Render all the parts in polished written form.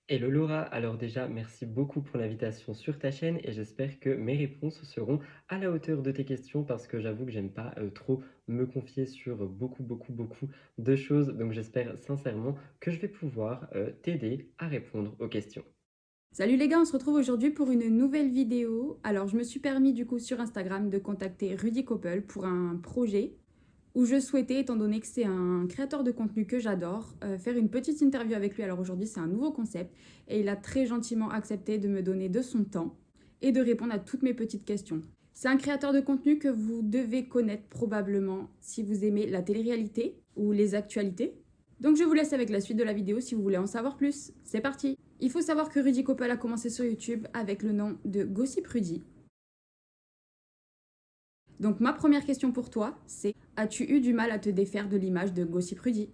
Hello Laura, alors déjà merci beaucoup pour l'invitation sur ta chaîne et j'espère que mes réponses seront à la hauteur de tes questions parce que j'avoue que j'aime pas trop me confier sur beaucoup de choses, donc j'espère sincèrement que je vais pouvoir t'aider à répondre aux questions. Salut les gars, on se retrouve aujourd'hui pour une nouvelle vidéo. Alors je me suis permis du coup sur Instagram de contacter Rudy Koppel pour un projet où je souhaitais, étant donné que c'est un créateur de contenu que j'adore, faire une petite interview avec lui. Alors aujourd'hui c'est un nouveau concept et il a très gentiment accepté de me donner de son temps et de répondre à toutes mes petites questions. C'est un créateur de contenu que vous devez connaître probablement si vous aimez la télé-réalité ou les actualités. Donc je vous laisse avec la suite de la vidéo si vous voulez en savoir plus. C'est parti! Il faut savoir que Rudy Koppel a commencé sur YouTube avec le nom de Gossip Rudy. Donc ma première question pour toi, c'est: as-tu eu du mal à te défaire de l'image de Gossip Rudy?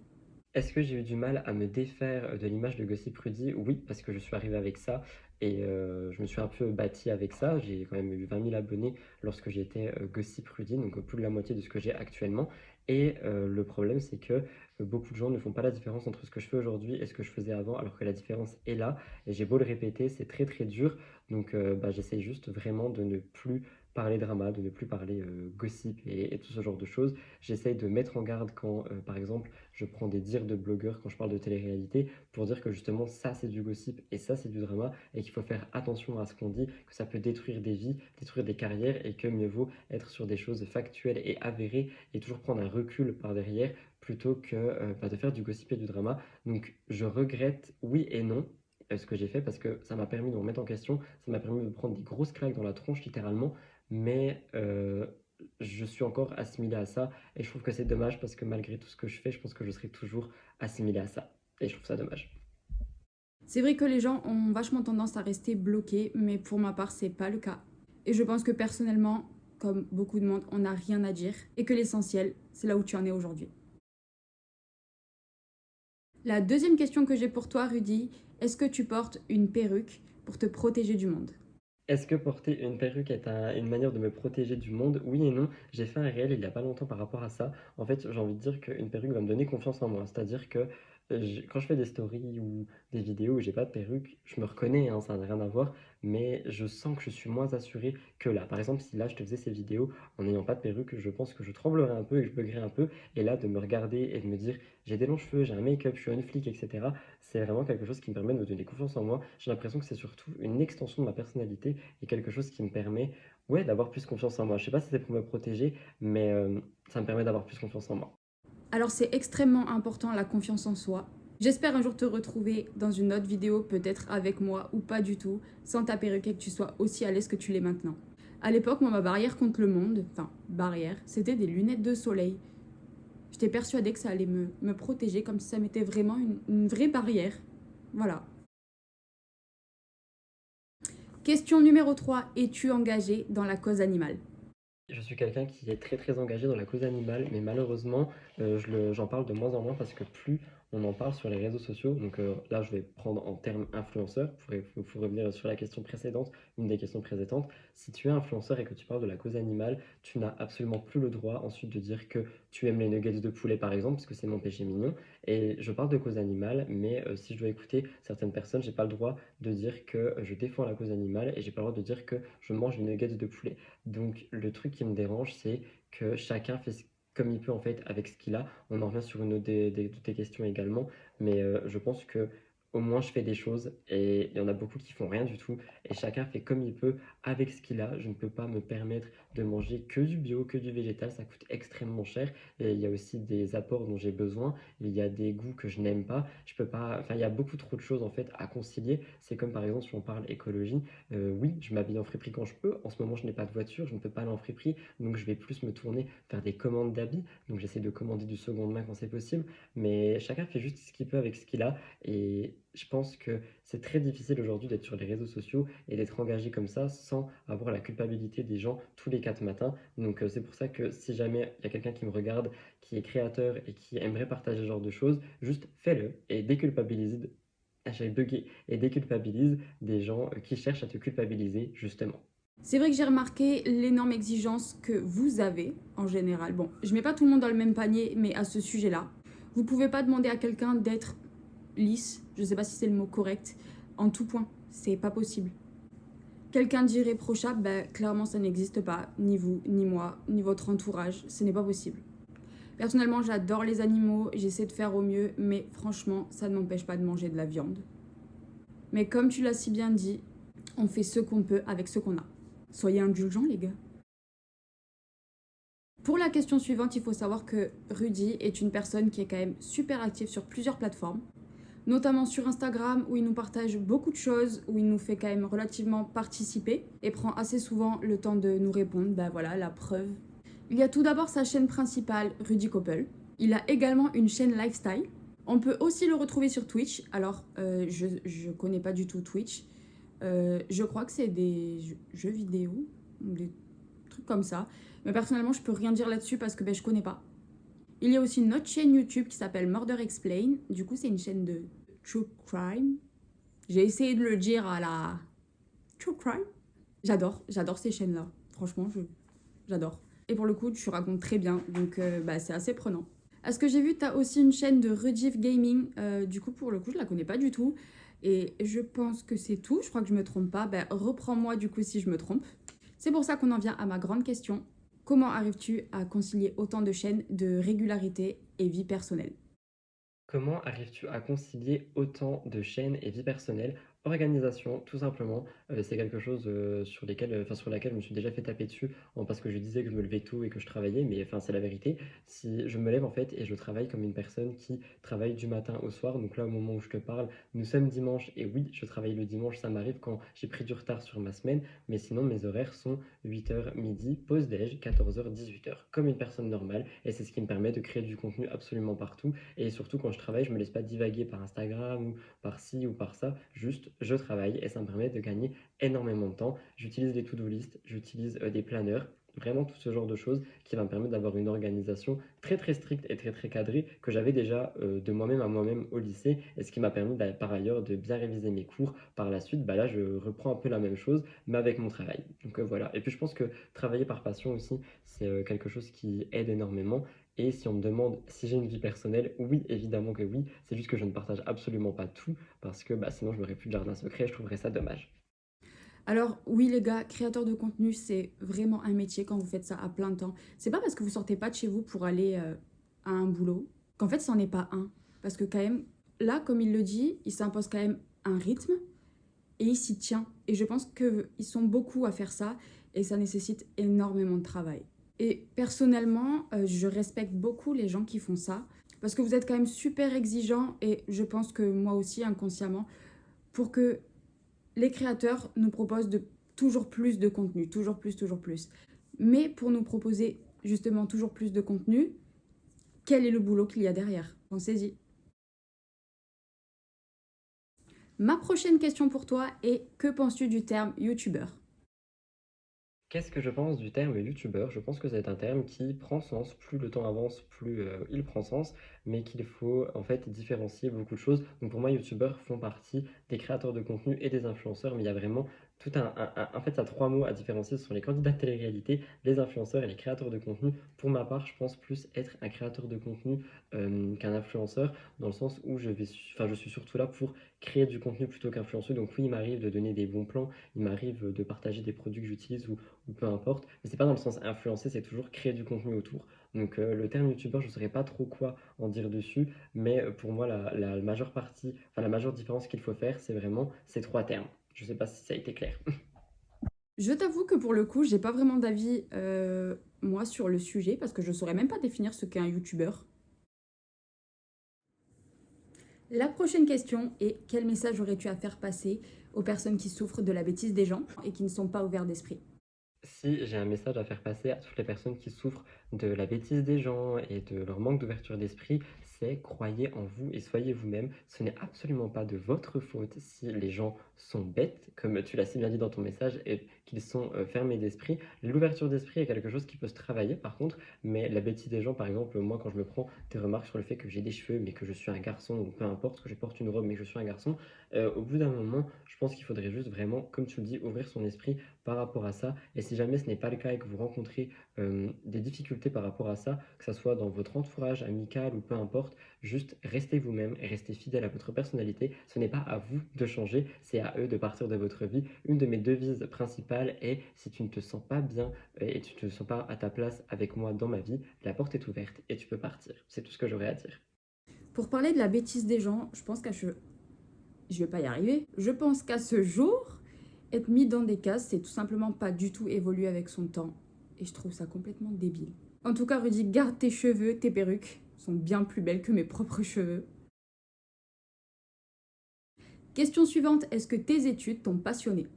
Est-ce que j'ai eu du mal à me défaire de l'image de Gossip Rudy? Oui, parce que je suis arrivé avec ça et je me suis un peu bâti avec ça. J'ai quand même eu 20 000 abonnés lorsque j'étais Gossip Rudy, donc plus de la moitié de ce que j'ai actuellement. Et le problème, c'est que beaucoup de gens ne font pas la différence entre ce que je fais aujourd'hui et ce que je faisais avant, alors que la différence est là. Et j'ai beau le répéter, c'est très dur. Donc j'essaye juste vraiment de ne plus parler drama, de ne plus parler gossip et tout ce genre de choses. J'essaye de mettre en garde quand, par exemple, je prends des dires de blogueurs quand je parle de télé-réalité pour dire que justement ça c'est du gossip et ça c'est du drama et qu'il faut faire attention à ce qu'on dit, que ça peut détruire des vies, détruire des carrières et que mieux vaut être sur des choses factuelles et avérées et toujours prendre un recul par derrière plutôt que de faire du gossip et du drama. Donc je regrette oui et non ce que j'ai fait parce que ça m'a permis de me remettre en question, ça m'a permis de me prendre des grosses claques dans la tronche littéralement, mais je suis encore assimilé à ça et je trouve que c'est dommage parce que malgré tout ce que je fais, je pense que je serai toujours assimilé à ça. Et je trouve ça dommage. C'est vrai que les gens ont vachement tendance à rester bloqués, mais pour ma part, c'est pas le cas. Et je pense que personnellement, comme beaucoup de monde, on n'a rien à dire et que l'essentiel, c'est là où tu en es aujourd'hui. La deuxième question que j'ai pour toi, Rudy, est-ce que tu portes une perruque pour te protéger du monde? Est-ce que porter une perruque est une manière de me protéger du monde? Oui et non. J'ai fait un réel il n'y a pas longtemps par rapport à ça. En fait, j'ai envie de dire qu'une perruque va me donner confiance en moi. C'est-à-dire que quand je fais des stories ou des vidéos où j'ai pas de perruque, je me reconnais, hein, ça n'a rien à voir, mais je sens que je suis moins assuré que là. Par exemple, si là je te faisais ces vidéos en n'ayant pas de perruque, je pense que je tremblerais un peu et que je buggerais un peu. Et là, de me regarder et de me dire j'ai des longs cheveux, j'ai un make-up, je suis un flic, etc., c'est vraiment quelque chose qui me permet de me donner confiance en moi. J'ai l'impression que c'est surtout une extension de ma personnalité et quelque chose qui me permet, ouais, d'avoir plus confiance en moi. Je sais pas si c'est pour me protéger, mais ça me permet d'avoir plus confiance en moi. Alors c'est extrêmement important la confiance en soi. J'espère un jour te retrouver dans une autre vidéo, peut-être avec moi ou pas du tout, sans ta perruque et que tu sois aussi à l'aise que tu l'es maintenant. À l'époque, moi, ma barrière contre le monde, enfin barrière, c'était des lunettes de soleil. J'étais persuadée que ça allait me protéger comme si ça m'était vraiment une vraie barrière. Voilà. Question numéro 3. Es-tu engagé dans la cause animale? Je suis quelqu'un qui est très engagé dans la cause animale, mais malheureusement, j'en parle de moins en moins parce que plus on en parle sur les réseaux sociaux, donc là je vais prendre en termes influenceur, pour revenir sur la question précédente, une des questions précédentes. Si tu es influenceur et que tu parles de la cause animale, tu n'as absolument plus le droit ensuite de dire que tu aimes les nuggets de poulet par exemple, parce que c'est mon péché mignon. Et je parle de cause animale, mais si je dois écouter certaines personnes, j'ai pas le droit de dire que je défends la cause animale et j'ai pas le droit de dire que je mange les nuggets de poulet. Donc le truc qui me dérange, c'est que chacun fait comme il peut en fait avec ce qu'il a. On en revient sur une autre de tes questions également, mais je pense que au moins je fais des choses et il y en a beaucoup qui font rien du tout et chacun fait comme il peut avec ce qu'il a. Je ne peux pas me permettre de manger que du bio, que du végétal, ça coûte extrêmement cher et il y a aussi des apports dont j'ai besoin, il y a des goûts que je n'aime pas, je peux pas, enfin il y a beaucoup trop de choses en fait à concilier. C'est comme par exemple si on parle écologie, oui, je m'habille en friperie quand je peux. En ce moment, je n'ai pas de voiture, je ne peux pas aller en friperie, donc je vais plus me tourner vers des commandes d'habits. Donc j'essaie de commander du seconde main quand c'est possible, mais chacun fait juste ce qu'il peut avec ce qu'il a. Et je pense que c'est très difficile aujourd'hui d'être sur les réseaux sociaux et d'être engagé comme ça sans avoir la culpabilité des gens tous les 4 matins. Donc c'est pour ça que si jamais il y a quelqu'un qui me regarde, qui est créateur et qui aimerait partager ce genre de choses, juste fais-le et déculpabilise. Ah, j'avais bugué et déculpabilise des gens qui cherchent à te culpabiliser, justement. C'est vrai que j'ai remarqué l'énorme exigence que vous avez en général. Bon, je mets pas tout le monde dans le même panier, mais à ce sujet-là, vous pouvez pas demander à quelqu'un d'être lisse, je sais pas si c'est le mot correct, en tout point. C'est pas possible. Quelqu'un d'irréprochable, clairement ça n'existe pas. Ni vous, ni moi, ni votre entourage. Ce n'est pas possible. Personnellement, j'adore les animaux, j'essaie de faire au mieux, mais franchement, ça ne m'empêche pas de manger de la viande. Mais comme tu l'as si bien dit, on fait ce qu'on peut avec ce qu'on a. Soyez indulgents, les gars. Pour la question suivante, il faut savoir que Rudy est une personne qui est quand même super active sur plusieurs plateformes, notamment sur Instagram où il nous partage beaucoup de choses, où il nous fait quand même relativement participer et prend assez souvent le temps de nous répondre. Ben voilà, la preuve. Il y a tout d'abord sa chaîne principale, Rudy Koppel. Il a également une chaîne lifestyle. On peut aussi le retrouver sur Twitch. Alors, je connais pas du tout Twitch. Je crois que c'est des jeux vidéo, des trucs comme ça. Mais personnellement, je peux rien dire là-dessus parce que je connais pas. Il y a aussi une autre chaîne YouTube qui s'appelle Murder Explain. Du coup, c'est une chaîne de true crime. J'ai essayé de le dire à la true crime. J'adore ces chaînes-là. Franchement, j'adore. Et pour le coup, tu racontes très bien, donc c'est assez prenant. À ce que j'ai vu, tu as aussi une chaîne de Rediff Gaming. Du coup, pour le coup, je la connais pas du tout. Et je pense que c'est tout. Je crois que je me trompe pas. Reprends-moi du coup si je me trompe. C'est pour ça qu'on en vient à ma grande question. Comment arrives-tu à concilier autant de chaînes, de régularité et vie personnelle? Comment arrives-tu à concilier autant de chaînes et vie personnelle? Organisation, tout simplement. C'est quelque chose, sur laquelle je me suis déjà fait taper dessus, parce que je disais que je me levais tôt et que je travaillais, mais enfin, c'est la vérité. Si je me lève, en fait, et je travaille comme une personne qui travaille du matin au soir. Donc là, au moment où je te parle, nous sommes dimanche et oui, je travaille le dimanche. Ça m'arrive quand j'ai pris du retard sur ma semaine, mais sinon mes horaires sont 8 heures midi, pause déj, 14 heures 18 heures, comme une personne normale, et c'est ce qui me permet de créer du contenu absolument partout. Et surtout, quand je travaille, je me laisse pas divaguer par Instagram ou par ci ou par ça. Juste, je travaille et ça me permet de gagner énormément de temps. J'utilise des to-do list, j'utilise des planners. Vraiment tout ce genre de choses qui va me permettre d'avoir une organisation très très stricte et très très cadrée que j'avais déjà de moi-même à moi-même au lycée, et ce qui m'a permis par ailleurs de bien réviser mes cours par la suite. Là je reprends un peu la même chose mais avec mon travail. Donc voilà. Et puis je pense que travailler par passion aussi, c'est quelque chose qui aide énormément. Et si on me demande si j'ai une vie personnelle, oui, évidemment que oui. C'est juste que je ne partage absolument pas tout parce que sinon je n'aurais plus de jardin secret et je trouverais ça dommage. Alors oui les gars, créateur de contenu, c'est vraiment un métier quand vous faites ça à plein temps. C'est pas parce que vous sortez pas de chez vous pour aller à un boulot qu'en fait c'en est pas un. Parce que quand même, là comme il le dit, il s'impose quand même un rythme et il s'y tient. Et je pense qu'ils sont beaucoup à faire ça et ça nécessite énormément de travail. Et personnellement, je respecte beaucoup les gens qui font ça parce que vous êtes quand même super exigeants et je pense que moi aussi inconsciemment pour que les créateurs nous proposent de toujours plus de contenu, toujours plus, toujours plus. Mais pour nous proposer justement toujours plus de contenu, quel est le boulot qu'il y a derrière? Pensez-y. Ma prochaine question pour toi est que penses-tu du terme youtubeur? Qu'est-ce que je pense du terme youtubeur? Je pense que c'est un terme qui prend sens. Plus le temps avance, plus il prend sens, mais qu'il faut en fait différencier beaucoup de choses. Donc pour moi, youtubeurs font partie des créateurs de contenu et des influenceurs, mais il y a vraiment tout en fait, il y a trois mots à différencier. Ce sont les candidats de télé-réalité, les influenceurs et les créateurs de contenu. Pour ma part, je pense plus être un créateur de contenu qu'un influenceur, dans le sens où je suis surtout là pour créer du contenu plutôt qu'influencer. Donc oui, il m'arrive de donner des bons plans, il m'arrive de partager des produits que j'utilise ou peu importe. Mais c'est pas dans le sens influencer, c'est toujours créer du contenu autour. Donc le terme youtubeur, je ne saurais pas trop quoi en dire dessus, mais pour moi, la majeure partie, enfin la majeure différence qu'il faut faire, c'est vraiment ces trois termes. Je ne sais pas si ça a été clair. Je t'avoue que pour le coup, j'ai pas vraiment d'avis moi sur le sujet parce que je saurais même pas définir ce qu'est un youtubeur. La prochaine question est quel message aurais-tu à faire passer aux personnes qui souffrent de la bêtise des gens et qui ne sont pas ouverts d'esprit? Si j'ai un message à faire passer à toutes les personnes qui souffrent de la bêtise des gens et de leur manque d'ouverture d'esprit, c'est croyez en vous et soyez vous-même. Ce n'est absolument pas de votre faute si les gens sont bêtes, comme tu l'as si bien dit dans ton message, et qu'ils sont fermés d'esprit. L'ouverture d'esprit est quelque chose qui peut se travailler par contre, mais la bêtise des gens, par exemple, moi quand je me prends des remarques sur le fait que j'ai des cheveux mais que je suis un garçon, ou peu importe, que je porte une robe mais que je suis un garçon, au bout d'un moment, je pense qu'il faudrait juste vraiment, comme tu le dis, ouvrir son esprit par rapport à ça. Et si jamais ce n'est pas le cas et que vous rencontrez des difficultés difficultés par rapport à ça, que ça soit dans votre entourage amical ou peu importe, juste restez vous-même, restez fidèle à votre personnalité. Ce n'est pas à vous de changer, c'est à eux de partir de votre vie. Une de mes devises principales est si tu ne te sens pas bien et tu ne te sens pas à ta place avec moi dans ma vie, la porte est ouverte et tu peux partir. C'est tout ce que j'aurais à dire. Pour parler de la bêtise des gens, je pense qu'à je vais pas y arriver. Je pense qu'à ce jour, être mis dans des cases, c'est tout simplement pas du tout évoluer avec son temps. Et je trouve ça complètement débile. En tout cas, Rudy, garde tes cheveux, tes perruques sont bien plus belles que mes propres cheveux. Question suivante, est-ce que tes études t'ont passionné?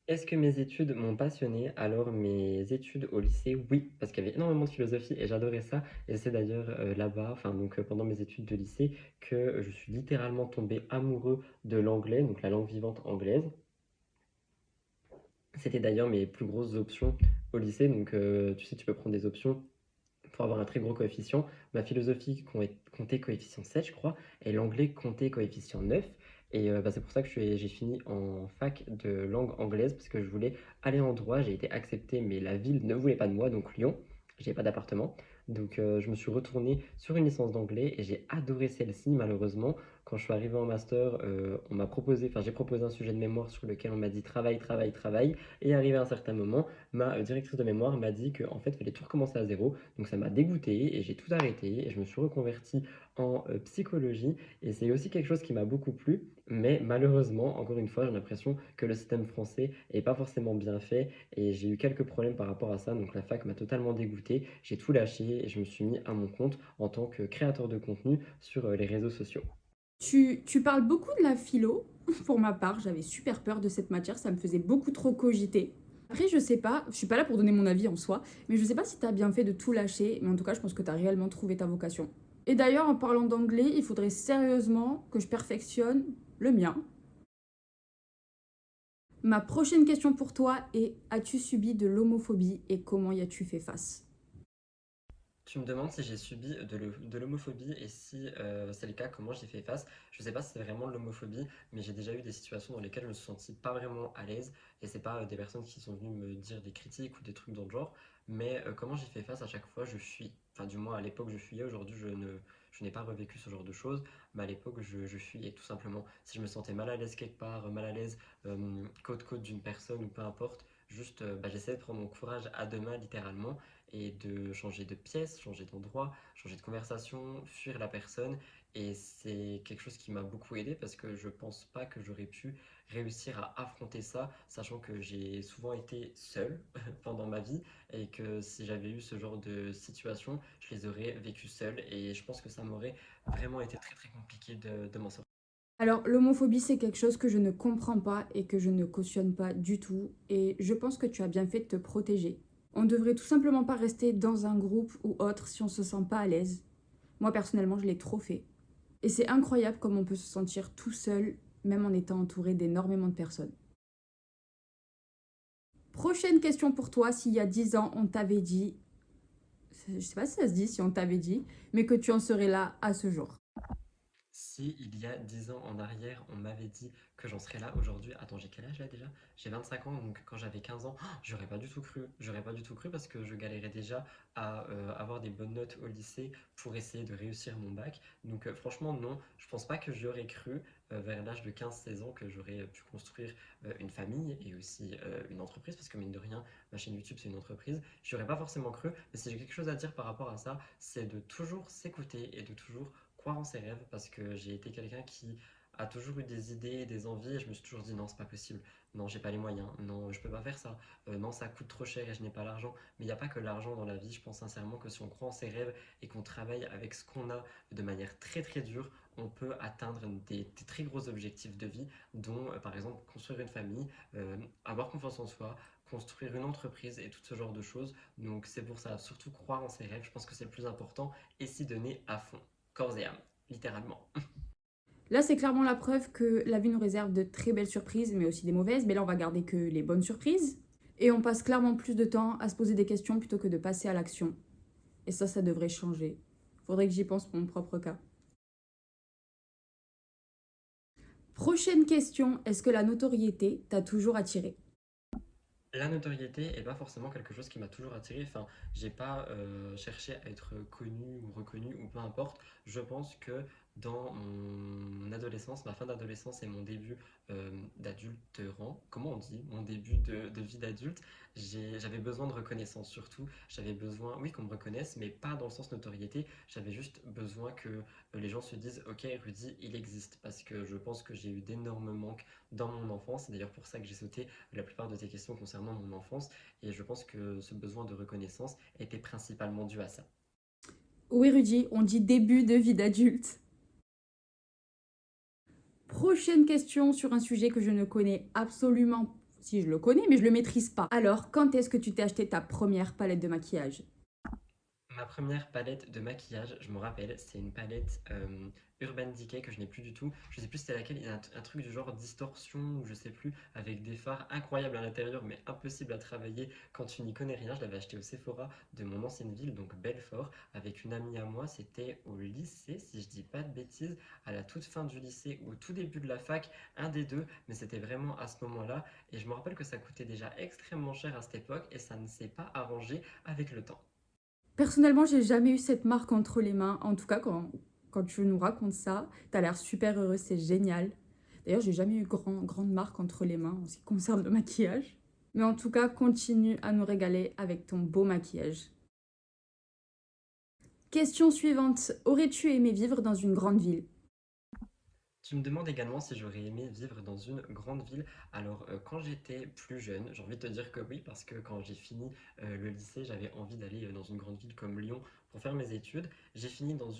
Est-ce que mes études m'ont passionné? Alors mes études au lycée, oui, parce qu'il y avait énormément de philosophie et j'adorais ça. Et c'est d'ailleurs là-bas, enfin donc pendant mes études de lycée, que je suis littéralement tombé amoureux de l'anglais, donc la langue vivante anglaise. C'était d'ailleurs mes plus grosses options au lycée, donc tu sais, tu peux prendre des options pour avoir un très gros coefficient. Ma philosophie comptait coefficient 7, je crois, et l'anglais comptait coefficient 9. Et bah, c'est pour ça que j'ai fini en fac de langue anglaise, parce que je voulais aller en droit. J'ai été accepté, mais la ville ne voulait pas de moi, donc Lyon. J'ai pas d'appartement. Donc je me suis retourné sur une licence d'anglais et j'ai adoré celle-ci, malheureusement. Quand je suis arrivé en master, on m'a proposé, enfin j'ai proposé un sujet de mémoire sur lequel on m'a dit travail, travail, travail. Et arrivé à un certain moment, ma directrice de mémoire m'a dit qu'en fait, il fallait tout recommencer à zéro. Donc ça m'a dégoûté et j'ai tout arrêté et je me suis reconverti en psychologie. Et c'est aussi quelque chose qui m'a beaucoup plu. Mais malheureusement, encore une fois, j'ai l'impression que le système français n'est pas forcément bien fait et j'ai eu quelques problèmes par rapport à ça. Donc la fac m'a totalement dégoûté. J'ai tout lâché et je me suis mis à mon compte en tant que créateur de contenu sur les réseaux sociaux. Tu parles beaucoup de la philo. Pour ma part, j'avais super peur de cette matière, ça me faisait beaucoup trop cogiter. Après, je sais pas, je suis pas là pour donner mon avis en soi, mais je sais pas si t'as bien fait de tout lâcher, mais en tout cas, je pense que t'as réellement trouvé ta vocation. Et d'ailleurs, en parlant d'anglais, il faudrait sérieusement que je perfectionne le mien. Ma prochaine question pour toi est, as-tu subi de l'homophobie et comment y as-tu fait face? Tu me demandes si j'ai subi de l'homophobie et si c'est le cas, comment j'y fais face. Je sais pas si c'est vraiment de l'homophobie, mais j'ai déjà eu des situations dans lesquelles je me suis senti pas vraiment à l'aise et c'est pas des personnes qui sont venues me dire des critiques ou des trucs dans le genre, mais comment j'y fais face à chaque fois, je fuis. Enfin, du moins à l'époque je fuyais, aujourd'hui je n'ai pas revécu ce genre de choses, mais à l'époque je fuyais tout simplement. Si je me sentais mal à l'aise quelque part, mal à l'aise côte d'une personne ou peu importe, juste bah, j'essayais de prendre mon courage à deux mains littéralement et de changer de pièce, changer d'endroit, changer de conversation, fuir la personne. Et c'est quelque chose qui m'a beaucoup aidé parce que je pense pas que j'aurais pu réussir à affronter ça, sachant que j'ai souvent été seul pendant ma vie et que si j'avais eu ce genre de situation, je les aurais vécues seul et je pense que ça m'aurait vraiment été très très compliqué de m'en sortir. Alors, l'homophobie, c'est quelque chose que je ne comprends pas et que je ne cautionne pas du tout. Et je pense que tu as bien fait de te protéger. On devrait tout simplement pas rester dans un groupe ou autre si on se sent pas à l'aise. Moi, personnellement, je l'ai trop fait. Et c'est incroyable comme on peut se sentir tout seul, même en étant entouré d'énormément de personnes. Prochaine question pour toi, s'il y a 10 ans, on t'avait dit, je sais pas si ça se dit, si on t'avait dit, mais que tu en serais là à ce jour. Si il y a 10 ans en arrière, on m'avait dit que j'en serais là aujourd'hui. Attends, j'ai quel âge là déjà? J'ai 25 ans, donc quand j'avais 15 ans, j'aurais pas du tout cru. J'aurais pas du tout cru parce que je galérais déjà à avoir des bonnes notes au lycée pour essayer de réussir mon bac. Donc franchement, non, je pense pas que j'aurais cru vers l'âge de 15-16 ans que j'aurais pu construire une famille et aussi une entreprise parce que mine de rien, ma chaîne YouTube c'est une entreprise. J'aurais pas forcément cru, mais si j'ai quelque chose à dire par rapport à ça, c'est de toujours s'écouter et de toujours croire en ses rêves parce que j'ai été quelqu'un qui a toujours eu des idées et des envies et je me suis toujours dit non, c'est pas possible, non, j'ai pas les moyens, non, je peux pas faire ça, non, ça coûte trop cher et je n'ai pas l'argent. Mais il n'y a pas que l'argent dans la vie, je pense sincèrement que si on croit en ses rêves et qu'on travaille avec ce qu'on a de manière très très dure, on peut atteindre des très gros objectifs de vie, dont par exemple construire une famille, avoir confiance en soi, construire une entreprise et tout ce genre de choses. Donc c'est pour ça, surtout croire en ses rêves, je pense que c'est le plus important et s'y donner à fond corps et âme, littéralement. Là, c'est clairement la preuve que la vie nous réserve de très belles surprises, mais aussi des mauvaises. Mais là, on va garder que les bonnes surprises. Et on passe clairement plus de temps à se poser des questions plutôt que de passer à l'action. Et ça devrait changer. Faudrait que j'y pense pour mon propre cas. Prochaine question, est-ce que la notoriété t'a toujours attiré? La notoriété est pas forcément quelque chose qui m'a toujours attiré. Enfin, j'ai pas cherché à être connu ou reconnu ou peu importe. Je pense que dans mon adolescence, ma fin d'adolescence et mon début d'adulterant, comment on dit, mon début de vie d'adulte, j'avais besoin de reconnaissance surtout. J'avais besoin, oui, qu'on me reconnaisse, mais pas dans le sens notoriété. J'avais juste besoin que les gens se disent, ok, Rudy, il existe, parce que je pense que j'ai eu d'énormes manques dans mon enfance. C'est d'ailleurs pour ça que j'ai sauté la plupart de tes questions concernant mon enfance, et je pense que ce besoin de reconnaissance était principalement dû à ça. Oui, Rudy, on dit début de vie d'adulte. Prochaine question sur un sujet que je ne connais absolument, si je le connais, mais je le maîtrise pas. Alors, quand est-ce que tu t'es acheté ta première palette de maquillage? Ma première palette de maquillage, je me rappelle, c'est une palette Urban Decay que je n'ai plus du tout. Je sais plus c'était laquelle, il y a un truc du genre distorsion ou je sais plus, avec des fards incroyables à l'intérieur mais impossible à travailler quand tu n'y connais rien. Je l'avais acheté au Sephora de mon ancienne ville, donc Belfort, avec une amie à moi. C'était au lycée, si je dis pas de bêtises, à la toute fin du lycée ou au tout début de la fac, un des deux, mais c'était vraiment à ce moment-là. Et je me rappelle que ça coûtait déjà extrêmement cher à cette époque et ça ne s'est pas arrangé avec le temps. Personnellement, j'ai jamais eu cette marque entre les mains. En tout cas, quand tu nous racontes ça, t'as l'air super heureux, c'est génial. D'ailleurs, j'ai jamais eu grande marque entre les mains en ce qui concerne le maquillage. Mais en tout cas, continue à nous régaler avec ton beau maquillage. Question suivante. Aurais-tu aimé vivre dans une grande ville? Tu me demandes également si j'aurais aimé vivre dans une grande ville. Alors, quand j'étais plus jeune, j'ai envie de te dire que oui, parce que quand j'ai fini le lycée, j'avais envie d'aller dans une grande ville comme Lyon pour faire mes études. J'ai fini dans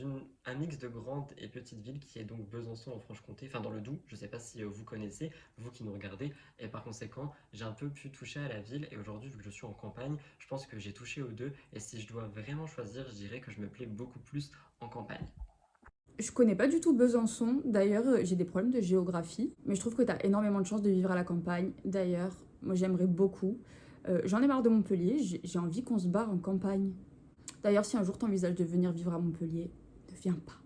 un mix de grandes et petites villes qui est donc Besançon en Franche-Comté, enfin dans le Doubs. Je ne sais pas si vous connaissez, vous qui nous regardez. Et par conséquent, j'ai un peu pu toucher à la ville. Et aujourd'hui, vu que je suis en campagne, je pense que j'ai touché aux deux. Et si je dois vraiment choisir, je dirais que je me plais beaucoup plus en campagne. Je connais pas du tout Besançon. D'ailleurs, j'ai des problèmes de géographie. Mais je trouve que tu as énormément de chance de vivre à la campagne. D'ailleurs, moi j'aimerais beaucoup. J'en ai marre de Montpellier. J'ai envie qu'on se barre en campagne. D'ailleurs, si un jour tu envisages de venir vivre à Montpellier, ne viens pas.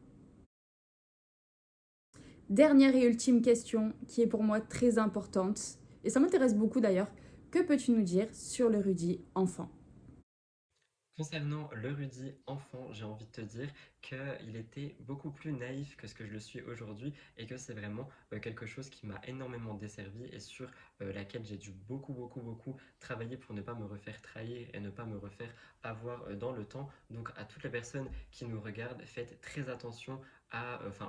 Dernière et ultime question, qui est pour moi très importante. Et ça m'intéresse beaucoup d'ailleurs. Que peux-tu nous dire sur le Rudy enfant? Concernant le Rudy enfant, j'ai envie de te dire qu'il était beaucoup plus naïf que ce que je le suis aujourd'hui et que c'est vraiment quelque chose qui m'a énormément desservi et sur laquelle j'ai dû beaucoup travailler pour ne pas me refaire trahir et ne pas me refaire avoir dans le temps. Donc à toutes les personnes qui nous regardent, faites très attention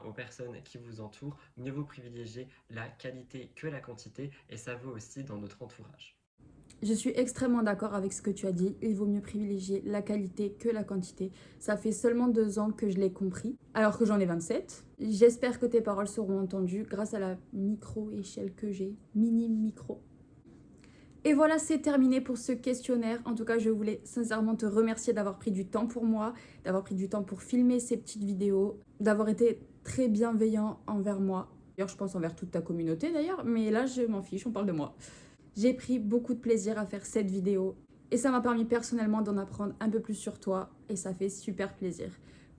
aux personnes qui vous entourent. Mieux vaut privilégier la qualité que la quantité et ça vaut aussi dans notre entourage. Je suis extrêmement d'accord avec ce que tu as dit. Il vaut mieux privilégier la qualité que la quantité. Ça fait seulement 2 ans que je l'ai compris, alors que j'en ai 27. J'espère que tes paroles seront entendues grâce à la micro-échelle que j'ai. Minime micro. Et voilà, c'est terminé pour ce questionnaire. En tout cas, je voulais sincèrement te remercier d'avoir pris du temps pour moi, d'avoir pris du temps pour filmer ces petites vidéos, d'avoir été très bienveillant envers moi. D'ailleurs, je pense envers toute ta communauté d'ailleurs, mais là, je m'en fiche, on parle de moi. J'ai pris beaucoup de plaisir à faire cette vidéo et ça m'a permis personnellement d'en apprendre un peu plus sur toi et ça fait super plaisir.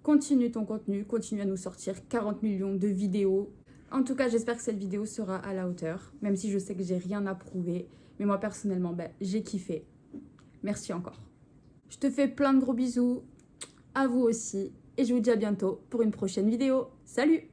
Continue ton contenu, continue à nous sortir 40 millions de vidéos. En tout cas, j'espère que cette vidéo sera à la hauteur, même si je sais que j'ai rien à prouver. Mais moi, personnellement, j'ai kiffé. Merci encore. Je te fais plein de gros bisous, à vous aussi, et je vous dis à bientôt pour une prochaine vidéo. Salut!